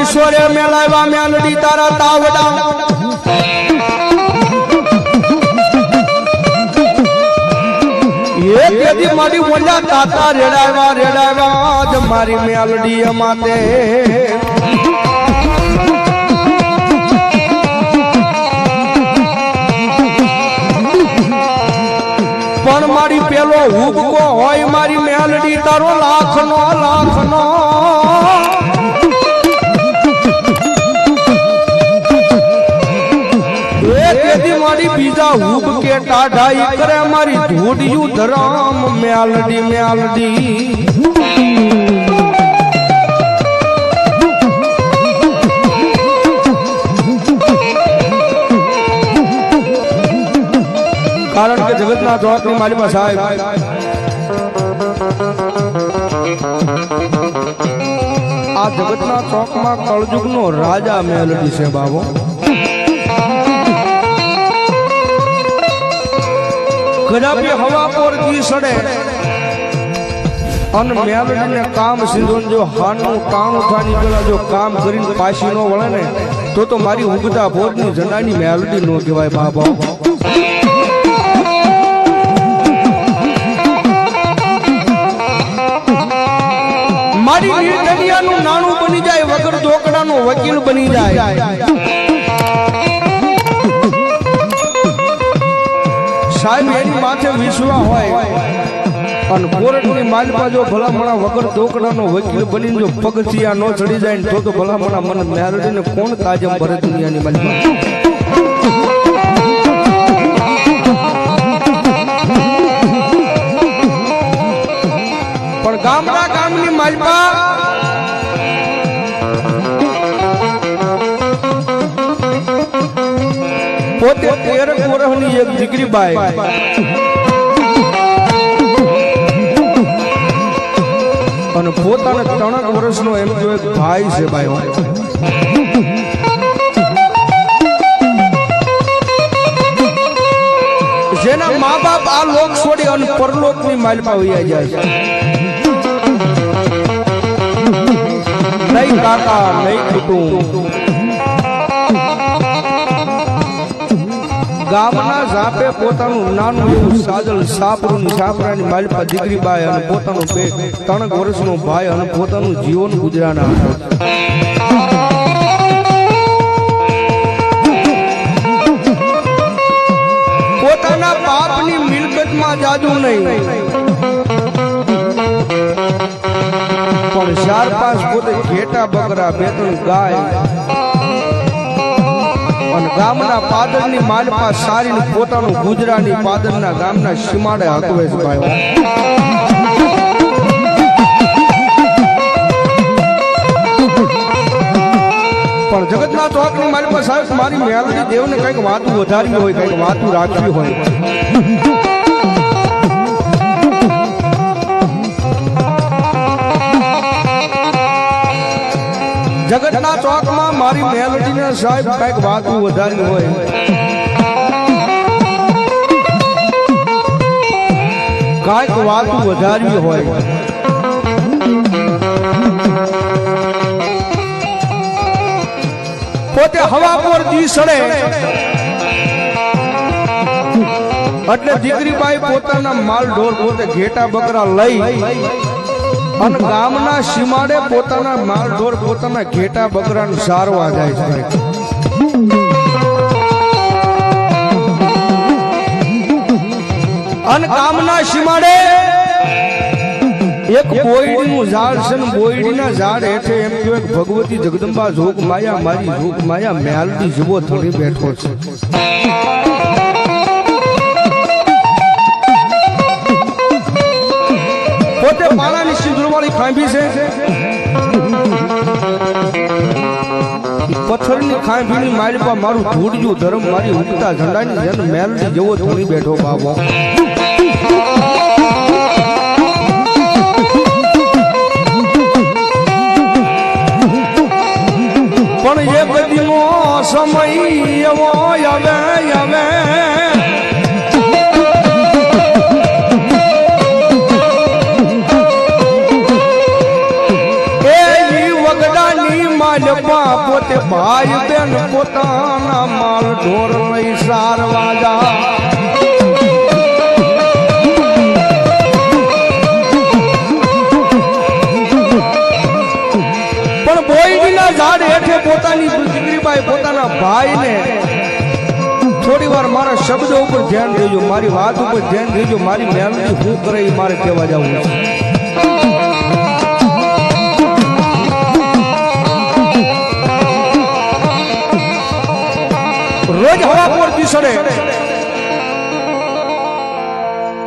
ઈશ્વરે મેલાવ્યા મેલડી તારા તાવડા એ કેદી મારી મોલા તાતા રેડાવ્યા જ મારી મેલડી અમાતે પણ મારી પેલો હુબકો હોય મારી મેલડી તારો લાખનો મારી બીજા હુબ કે ટાઢાઈ કરે મારી ધૂડિયું ધરામ મેલડી કારણ કે જગતના ચોકની માલિકા સાહેબ આ જગતના ચોકમાં કળજુગનો રાજા મેલડી છે બાબો ગજાબી હવા પર જી સડે અને મેલડીને કામ સિંધોન જો હાનું કાણું થાની પેલા જો કામ કરીને પાછી નો વળે ને તો મારી ઉગતા ભોજની જનાની મેલડી નો કહેવાય બાબા મારી દુનિયાનું નાણું બની જાય વગર ધોકડાનો વકીલ બની જાય સાહેબ એની માથે વિશ્વાસ હોય અને કોર્ટની માલમાં જો ભલામણા વગર ધોકડાનો વકીલ બનીને જો પગથિયા ન ચડી જાય ને તો ભલામણા મને મેલડીને કોણ તાજમ ભરે દુનિયાની માલમાં પણ ગામની માલમાં પોતે 13 વર્ષની એક દીકરી બાઈ અને પોતાને 3 વર્ષનો એમ જો એક ભાઈ છે બાઈ જેના મા બાપ આ લોક છોડી અને પરલોકની માલમાં વયા જાય છે નહીં કાકા નહીં કુટુંબ ગામના ઝાપે પોતાનું નાનું એવું સાજલ સાપરાની માલપા દીકરી બાઈ અને પોતાનો 3 વર્ષનો ભાઈ અને પોતાનું જીવન ગુજરાના પોતાના બાપની મિલકતમાં જાજુ નહીં પણ 4-5 પોતે ઘેટા બકરા 2-3 ગાય અને ગામના પાદરની માલમાં સારીને પોતાનું ગુજરાની પાદરના ગામના સીમાડે હકવે છે ભાઈ પણ જગતના ચોકની માલમાં સાહેબ મારી મેલડી દેવને કંઈક વાતું વધારવી હોય કંઈક વાતું રાખવી હોય જગતના ચોકમાં મારી મેલડીને સાહેબ કઈક વાતું વધારી હોય કઈક વાતું વધારવી હોય પોતે હવા પર જી સડે એટલે દીકરીબાઈ પોતાના માલ ઢોર પોતે ઘેટા બકરા લઈ અને ગામના સીમાડે પોતાના માલ ઢોર પોતાના ઘેટા બકરાને સારવા જાય છે અને ગામના સીમાડે એક બોયડીનું ઝાડ છે ને બોયડીના ઝાડ હેઠે એમ કહેવાય કે ભગવતી જગદંબા જોગ માયા મારી જોગ માયા મેલડી જેવો ધણી બેઠો છે. પોતે પાણાની સિંદૂરવાળી ખાંભી છે, પથ્થરની ખાંભીની માલિપા મારું ધૂળિયું ધર્મ મારી ઉગતા ઝંડાની જેમ મેલડી જેવો ધણી બેઠો બાબો. પણ એ બધીનો સમય એવો આવે આવે પોતે ભાઈ બેન પોતાના માલ ઢોર લઈ સારવા જા. પણ બોયડીના ઝાડ હેઠે પોતાની દીકરીબાઈ પોતાના ભાઈને થોડી વાર મારા શબ્દો ઉપર ધ્યાન દેજો, મારી વાત ઉપર ધ્યાન દેજો, મારી મેલડી શું કરે એ મારે કહેવા જવું છે. રોજ હવા પડતી સડે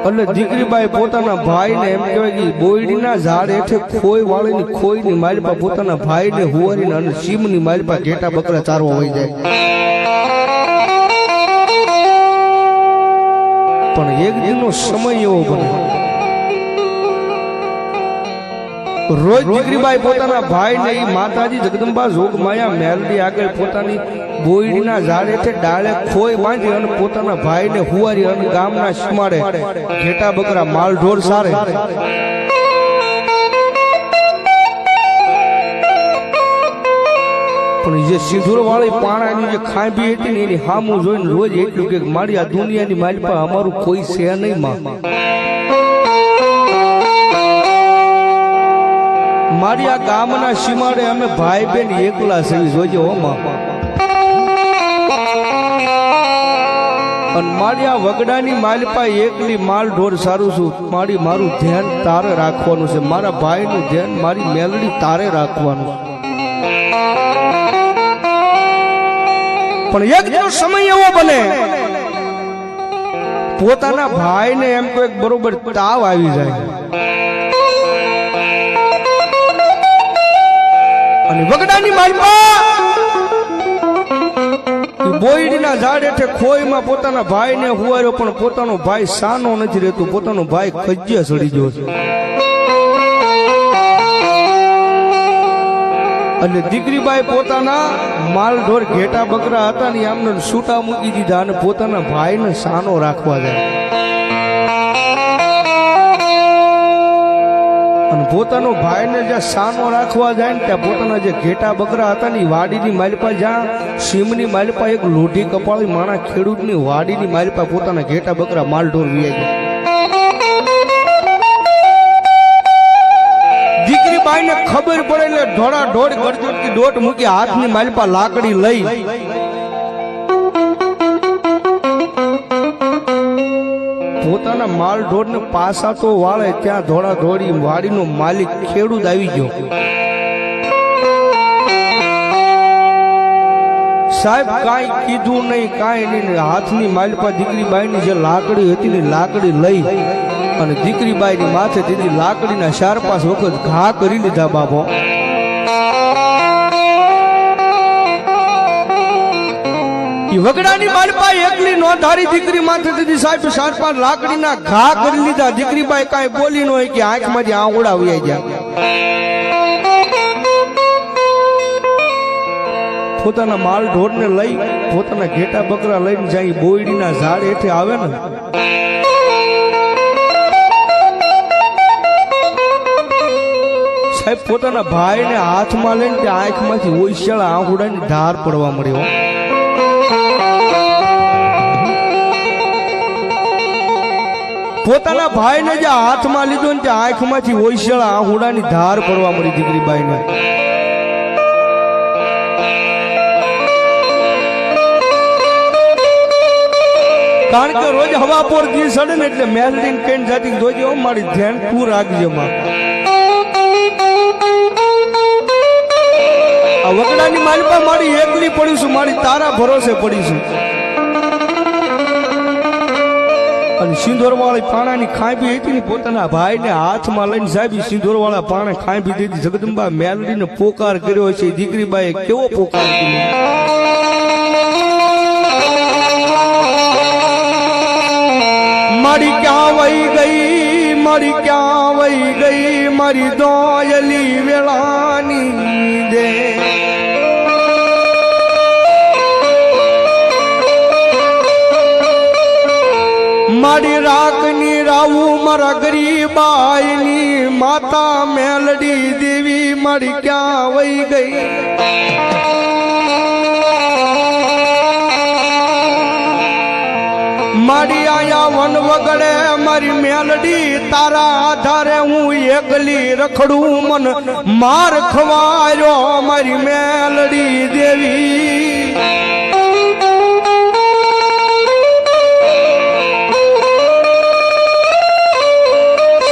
એટલે દીકરીબાઈ પોતાના ભાઈને એમ કહેવાય કે બોયડીના ઝાડ હેઠે ખોઈ વાળીની ખોઈની માલપા પોતાના ભાઈને હુવારીને અને સીમની માલપા ઘેટા બકરા ચારવા હોય જાય. પણ એક દિનનો સમય એવો બને રોજ દીકરીબાઈ પોતાના ભાઈને ઈ માતાજી જગદંબા જોગ માયા મેલડી આગળ પોતાની બોયડીના ઝાડ હેઠે ડાળે ખોઈ બાંધી અને પોતાના ભાઈને હુવારી અને ગામના સીમાડે ઘેટા બકરા માલ ઢોર સારે. પણ જે સિંદૂર વાળી પાણાની જે ખાંભી હતી ને એની હામું જોઈને રોજ એટલું કે મારી આ દુનિયાની માલપા અમારું કોઈ છે નહીં માં, મારી આ ગામના સીમાડે અમે ભાઈ બેન એકલા સેવી જોજો હો માં. અને મારી આ વગડાની માલપા એકલી માલ ઢોર સારું છું, મારું ધ્યાન તારે રાખવાનું છે, મારા ભાઈનું ધ્યાન મારી મેલડી તારે રાખવાનું. પણ એક દિવસ સમય એવો બને પોતાના ભાઈને એમ કોઈ બરોબર તાવ આવી જાય અને વગડાની માલપા બોયડીના ઝાડ હેઠે ખોઈમાં પોતાના ભાઈને હુવાર્યો, પણ પોતાનો ભાઈ સાનો નથી રહેતો, પોતાનો ભાઈ કજ્યા સડી ગયો છે. અને દીકરીબાઈ પોતાના માલ ઢોર ઘેટા બકરા હતા ને આમને છૂટા મૂકી દીધા અને પોતાના ભાઈને સાનો રાખવા જાય. અને પોતાનો ભાઈને જ્યાં સાનો રાખવા જાય ને ત્યાં પોતાના જે ઘેટા બકરા હતા ને વાડીની માલપા જ્યાં સીમની માલપા એક લોઢી કપાળી માણા ખેડૂતની વાડીની માલપા પોતાના ઘેટા બકરા માલ ઢોર વીઆઈ ગયા. દીકરીબાઈને ખબર પડે એટલે ઢોળા ઢોળ ગરજોટથી દોટ મૂકી હાથની માલપા લાકડી લઈ પોતાના માલ ઢોર ને પાસા તો વાળે ત્યાં ધોળા ધોળી વાડીનો માલિક ખેડૂત આવી ગયો. સાહેબ કાંઈ કીધું નહીં, કાંઈ નહીં, હાથની માલપા દીકરીબાઈની જે લાકડી હતી ને લાકડી લઈ અને દીકરીબાઈની માથે દીધી લાકડીના 4-5 વખત ઘા કરી લીધા બાબો. વગડાની માલપા એકલી નો ધારી દીકરી માથે દીધી સાહેબ 4-5 લાકડીના ઘા કરી લીધા. દીકરીબાઈ કાંઈ બોલી ન હોય કે આંખમાંથી આંગળા વહી ગયા. પોતાના માલ ઢોરને લઈ પોતાના ઘેટા બકરા લઈને જાય બોયડીના ઝાડ હેઠે આવે ને સાહેબ પોતાના ભાઈને હાથમાં લઈને ત્યાં આંખમાંથી ઓઈશાળા આંગળાની ધાર પડવા મળ્યો. પોતાના ભાઈને જે હાથમાં લીધો ને ત્યાં આંખમાંથી ઓઈશાળા આંગળાની ધાર પડવા મળી દીકરીબાઈને. કારણ કે રોજ હવા પર દી સડે ને એટલે મેલડીને કઈ જાતી જોજો મારી ધ્યાન તું રાખજે માં. આ વગડાની માલપા મારી એકલી પડીશું, મારી તારા ભરોસે પડીશું. અને સિંદોરવાળી પાણાની ખાંભી હતી ને પોતાના ભાઈને હાથમાં લઈને સાહેબ સિંદોરવાળા પાણે ખાંભી દીધી. જગદંબા મેલડીને પોકાર કર્યો છે. દીકરીબાએ કેવો પોકાર કર્યો. મારી ક્યાં વહી ગઈ, મારી ક્યાં વહી ગઈ, મારી દોયલી વેળાની દે. મારી રાખની રાવું મારા ગરીબાઈની માતા મેલડી દેવી મારી ક્યાં વહી ગઈ. મારી આયા વન વગડે મારી મેલડી તારા આધારે હું એકલી રખડું મન માર ખવાયો મારી મેલડી દેવી.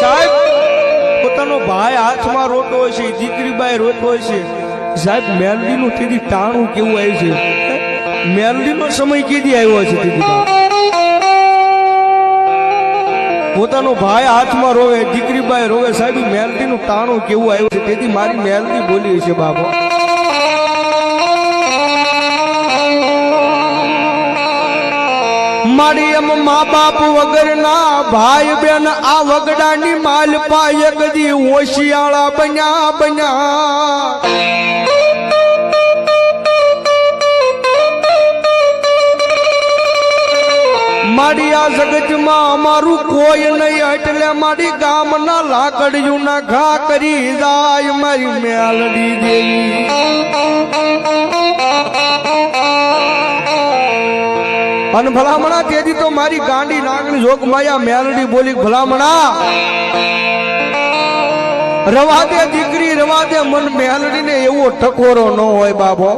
સાહેબ પોતાનો ભાઈ હાથમાં રોતો હોય છે, દીકરીબાઈ રોતો હોય છે. સાહેબ મેલડીનું તેથી ટાણું કેવું આવ્યું છે. મેલડીનો સમય કેદી આવ્યો છે. દીકરીબાઈ પોતાનો ભાઈ હાથમાં રોવે, દીકરીબાઈ રોવે. સાહેબ મેલડીનું ટાણું કેવું આવ્યું છે. તેથી મારી મેલડી બોલી છે બાબા. મારી એમ મા બાપ વગરના ભાઈ બેન આ વગડાની માલ પાય કદી ઓશિયાળા બન્યા બન્યા. મારી આ જગતમાં અમારું કોઈ નહીં એટલે મારી ગામના લાકડીઓના ઘા કરી જાય મારી મેલડી દેવી. અને ભલામણા તેથી તો મારી ગાંડી નાગણી જોગમાયા મેલડી બોલી ભલામણા રવા દે દીકરી રવા દે. મન મેલડી ને એવો ટકોરો ન હોય બાબો.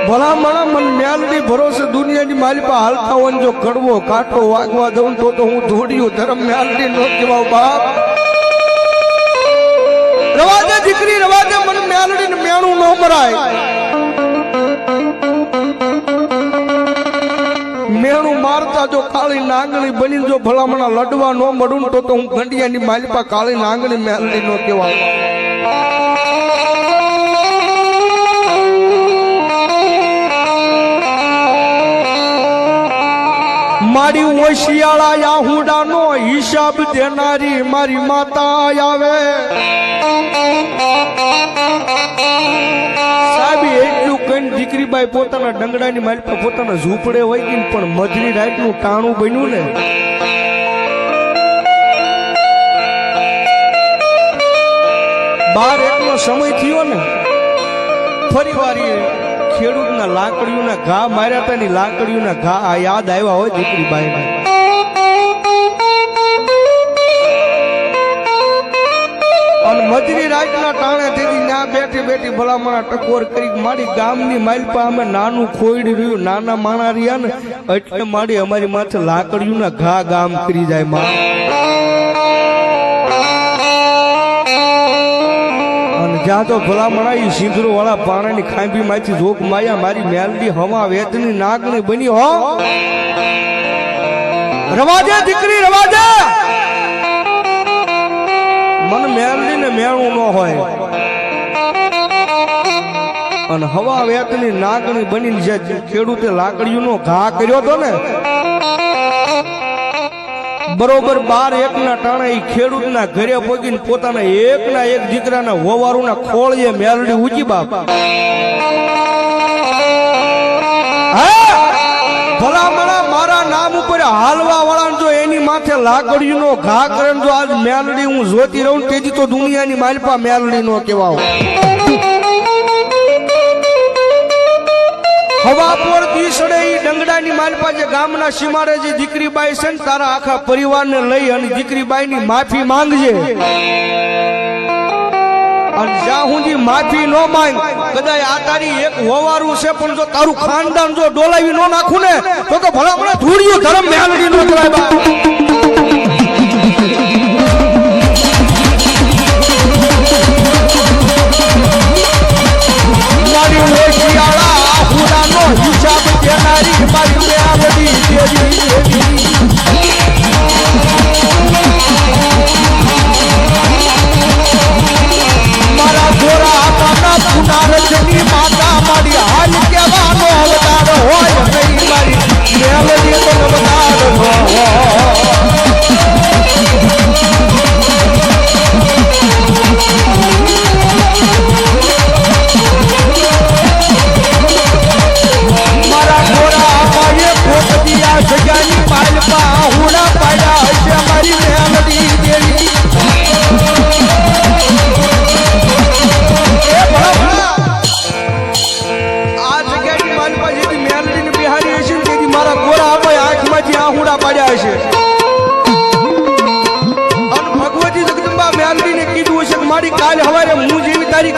ભલામણા મન મેલડી ભરોસે દુનિયાની માલિપા હાલતા હોય જો કડવો કાંઠો વાગવા દઉં તો હું ધોડ્યું ધર્મ મેલડી નો કહેવાવ બાપ. રવા દે દીકરી રવા દે. મન મેલડી ને મેણું ન મરાય. મેણું મારતા જો કાળી નાંગણી બની જો ભલામણા લડવા ન મળું તો હું ગંડિયાની માલિપા કાળી નાંગણી મેલડી નો કહેવાય. મારી ઓશિયાળા યાહુડાનો હિસાબ દેનારી મારી માતા આવે. સાહેબ એટલું કઈ દીકરીબાઈ પોતાના ડંગડાની માલિપા પોતાના ઝૂંપડે હોય ગઈ પણ મધરી રાતનું ટાણું બન્યું ને. બાર એકનો સમય થયો ને ફરી વાર ખેડૂતના લાકડીઓના ઘા માર્યા હતા ની લાકડીઓના ઘા યાદ આવ્યા હોય દીકરીબાઈને. અને મજરી રાતના ટાણે તેથી ત્યાં બેઠી બેઠી ભલામણા ટકોર કરી મારી ગામની માલપા અમે નાનું ખોઈડ રહ્યું નાના માણા રહ્યા ને એટલે મારી અમારી માથે લાકડીઓના ઘા ગામ કરી જાય માં. જ્યાં તો ભલામણા ઈ સિંદૂર વાળા પાણાની ખાંભી માંથી જોક માયા મારી મેલડી હવા વેદની નાગણી બની હો. રવા દે દીકરી રવા દે. મન મેલડી ને મેણું ન હોય અને હવા વેદની નાગણી બની જે ખેડૂતે લાકડીઓનો ઘા કર્યો હતો ને બરોબર 12 ટાણે ઈ ખેડૂતના ઘરે પગીને પોતાના એકના એક દીકરાના વવારુના ખોળીએ મેલડી ઉજી બાપ. ભલામણા મારા નામ ઉપર હાલવા વાળા જો એની માથે લાકડીનો ઘા કરે જો આજ મેલડી હું જોતી રહું તેજી તો દુનિયાની માલપા મેલડી નો કહેવાવ. હવા પર દીસડે ઈ ડંગડાની માલપા જે ગામના સીમાડે જે દીકરીબાઈ છે ને તારા આખા પરિવારને લઈ અને દીકરીબાઈની માફી માંગજે. અને જ્યાં સુધી માફી નો માંગ કદાચ આ તારી એક હોવારું છે પણ જો તારું ખાનદાન જો ડોલાવી નો નાખું ને તો ભલામણા ધૂળિયું ધર્મ મેલડી નો કહેવાય.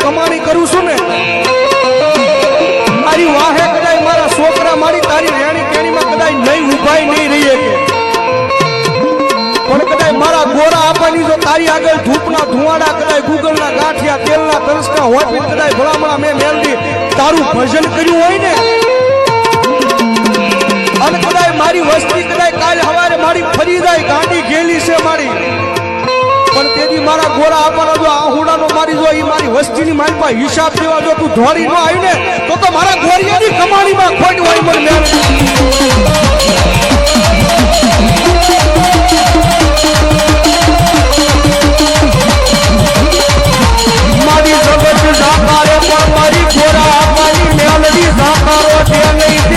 કમાણી કરું છું ને મારી વાહે કદાચ મારા છોકરા મારી તારી રેણી કેણીમાં કદાચ નહીં ઉભાઈ નહીં રહી શકે પણ કદાચ મારા ગોરા આપવાની જો તારી આગળ ધૂપના ધુવાડા કદાચ ગૂગલના ગાંઠિયા તેલના તરસકા હોય કદાચ ભલામણા મેં મેલડી તારું ભજન કર્યું હોય ને અને કદાચ મારી વસ્તી કદાચ કાલ સવારે મારી ફરી જાય ગાંડી ગેલી છે મારી પણ તેથી મારા ગોરા આપવાનો જો આહુડાનો મારી જો એ મારી વસ્તીની મારી પાસે હિસાબ દેવા જો તું ધોરી ન આવી ને તો મારા ગોરિયાની કમાણીમાં ખોટ હોય મને મારી જગત સાકારે પણ મારી ગોરા આપવાની મેલડી સાકારો છે નહીં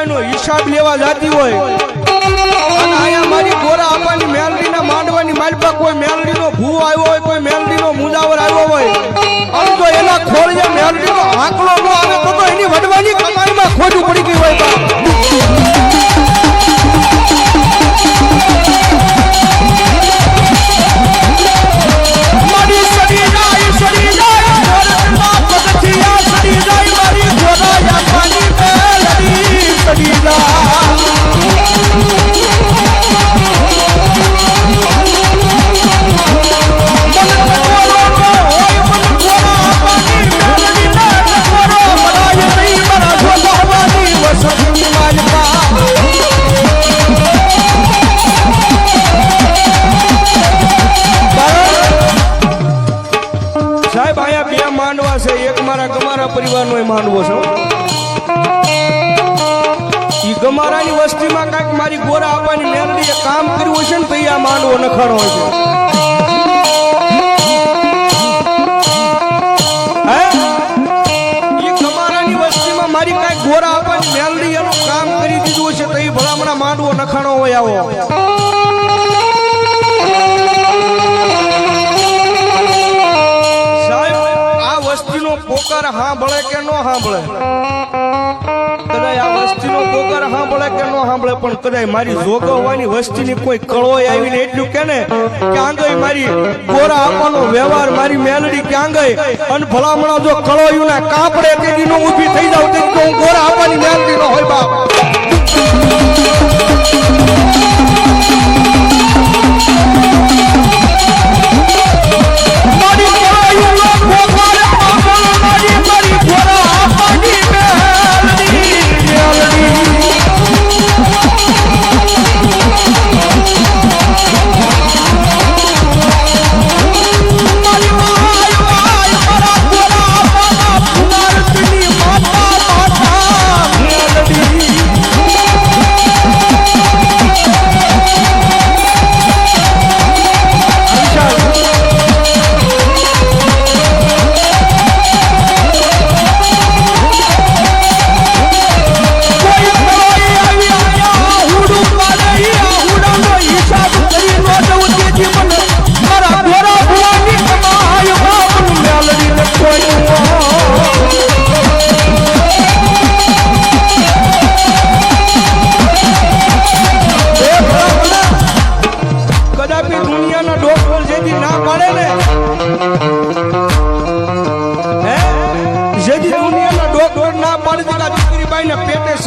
તેનો હિસાબ લેવા જાતી હોય અને અહીંયા મારી ગોરા આપવાની મેલડીના માંડવાની માલપા કોઈ મેલડીનો ભૂ આવ્યો હોય કોઈ મેલડીનો મુજાવર આવ્યો હોય અને જો એના ખોળે મેલડીનો આંકડો ન આવે તો એની વડવાની કમાણીમાં ખોટું પડી ગયું હોય પરિવારનો માંડવો છે ઈ ગમારાની વસ્તીમાં કાંઈક મારી ગોરા આપવાની મેલડીએ કામ કર્યું હશે ને તો આ માંડવો નખાણો હોય છે ઈ ગમારાની વસ્તીમાં મારી કાંઈક ગોરા આપવાની મેલડી એનું કામ કરી દીધું હશે તો એ ભલામણા માંડવો નખાણો હોય આવો પોકાર સાંભળે કે ન સાંભળે કદાચ આ વસ્તીનો પોકાર સાંભળે કે ન સાંભળે પણ કદાચ મારી જોગવવાની વસ્તીની કોઈ કળો આવીને એટલું કે ને ક્યાં ગઈ મારી ગોરા આપવાનો વ્યવહાર મારી મેલડી ક્યાં ગઈ અને ભલામણા જો કળોયું ના કાપડે તેથી નો ઊભી થઈ જાવ તો હું ગોરા આપવાની મેલડી નો હોય બાપ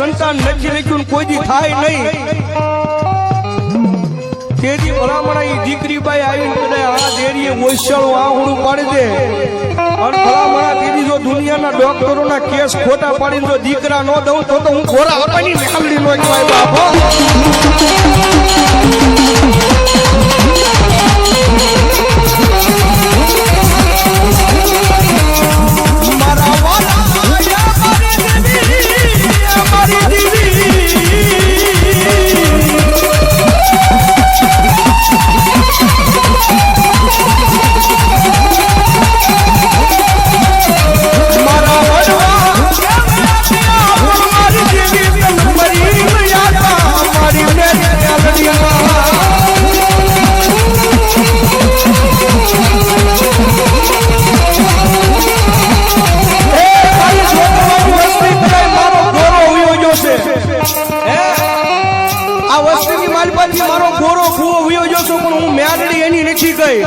સંતાન નથી રાખ્યું કોઈ દી થાય નહીં તેથી ભલામણા એ દીકરી બાઈ આવીને કદાચ આ દેરીએ ઓછાળું આહુડું પાડી દે અને ભલામણા તેથી જો દુનિયાના ડોક્ટરોના કેસ ખોટા પાડીને જો દીકરા ન દઉં તો હું ઘોડા આપવાની મેલડી નો કહેવાય બાપો મારા વાલા મારી દીદી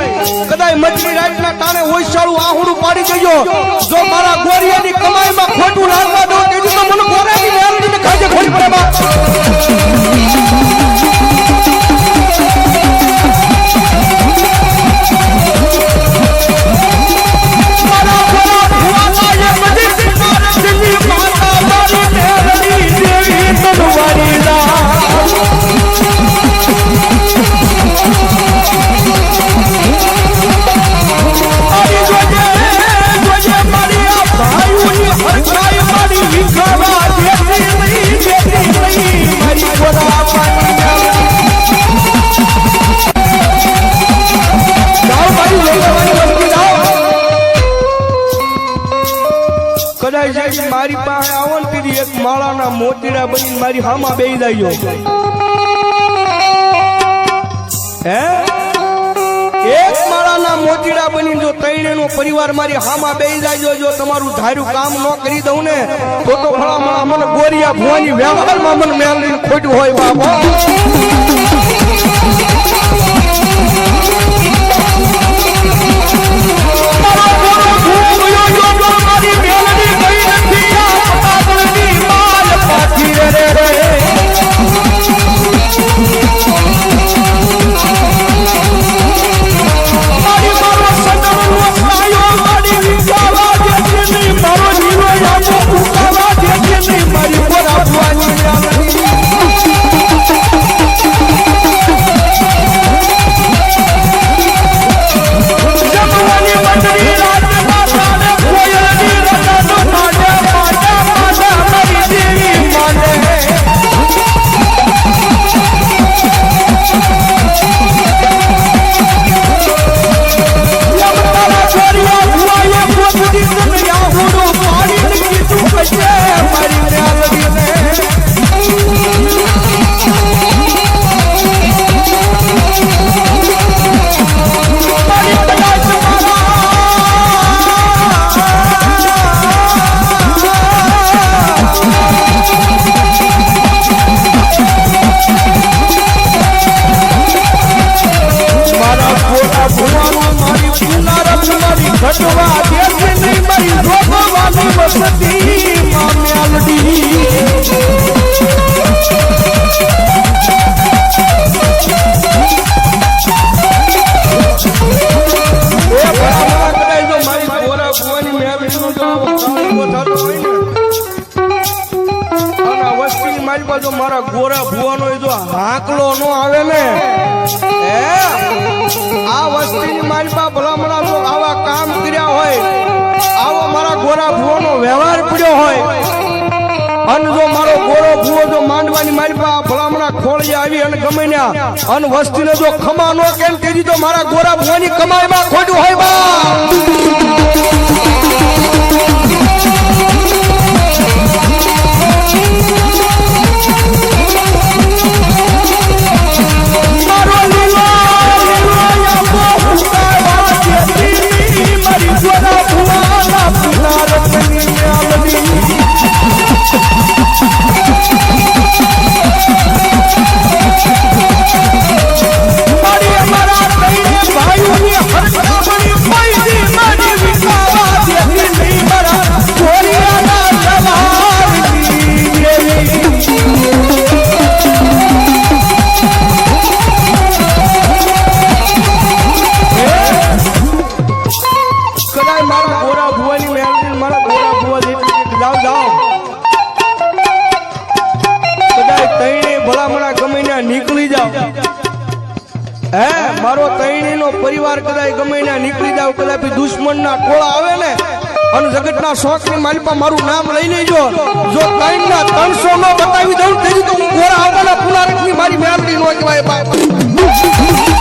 કદાચ મજરી રાતના ટાણે ઓછાળું આહુડું પાડી ગયો જો મારા ગોરિયાની કમાઈમાં ખોટું લાગવા દો તેથી તો મને ગોરાની મેલડીને ખાજે ખોડી પડે બા મારી પાસે આવો ને તેથી એક માળાના મોતીડા બની મારી હામાં બેહી જાય હે એક માળાના મોતીડા બની જો તૈણેનો પરિવાર મારી હામાં બેહી જાય જો તમારું ધાર્યું કામ ન કરી દઉં ને તો ભલામણા મને ગોરિયા ભુવાની વ્યવહારમાં મને મેલડીને ખોટું હોય બાપા મારા ગોરા ભુવાનો જો હાકલો નો આવે ને આ વસ્તીની માલપા ભલામણા જો આવા કામ કર્યા હોય આવો મારા ગોરા ભુવાનો વ્યવહાર પડ્યો હોય અને જો મારો ગોરો ભુવો જો માંડવાની માલપા ભલામણા ખોળી આવી અને ગમે ન્યા અને વસ્તીને જો ખમા નો કેમ તેજી તો મારા ગોરા ભુવાની કમાઈમાં ખોટું હોય બા ભાઈઓની હરકત બની કદાચ મારા ગોરા ભુવાની મેલડી મારા ગોરા ભુવા જેટલી જાવ જાવ કદાચ તઈને ભલામણા ગમે ના નીકળી જાવ હે મારો તઈણીનો પરિવાર કદાચ ગમે ના નીકળી જાવ કદાચ દુશ્મનના ટોળા આવે ને અને જગતના શોખની માલિપા મારું નામ લઈ લેજો જો તઈણના 300 નો બતાવી દઉં તેજી તો હું ગોરા આવવાના પુનારકની મારી મેલડી નો કહેવાય.